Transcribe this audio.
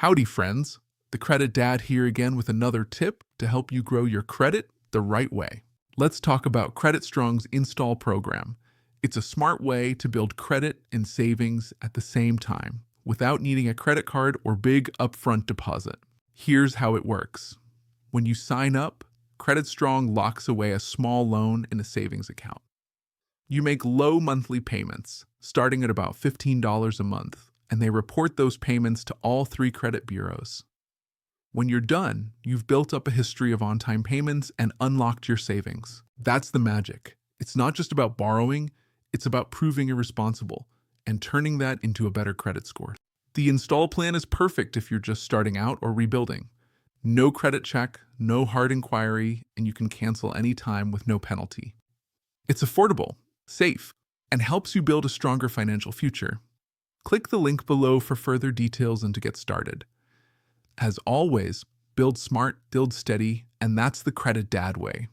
Howdy, friends. The Credit Dad here again with another tip to help you grow your credit the right way. Let's talk about Credit Strong's install program. It's a smart way to build credit and savings at the same time without needing a credit card or big upfront deposit. Here's how it works. When you sign up, Credit Strong locks away a small loan in a savings account. You make low monthly payments, starting at about $15 a month, and they report those payments to all 3 credit bureaus. When you're done, you've built up a history of on-time payments and unlocked your savings. That's the magic. It's not just about borrowing, it's about proving you're responsible and turning that into a better credit score. The install plan is perfect if you're just starting out or rebuilding. No credit check, no hard inquiry, and you can cancel anytime with no penalty. It's affordable, safe, and helps you build a stronger financial future. Click the link below for further details and to get started. As always, build smart, build steady, and that's the Credit Dad way.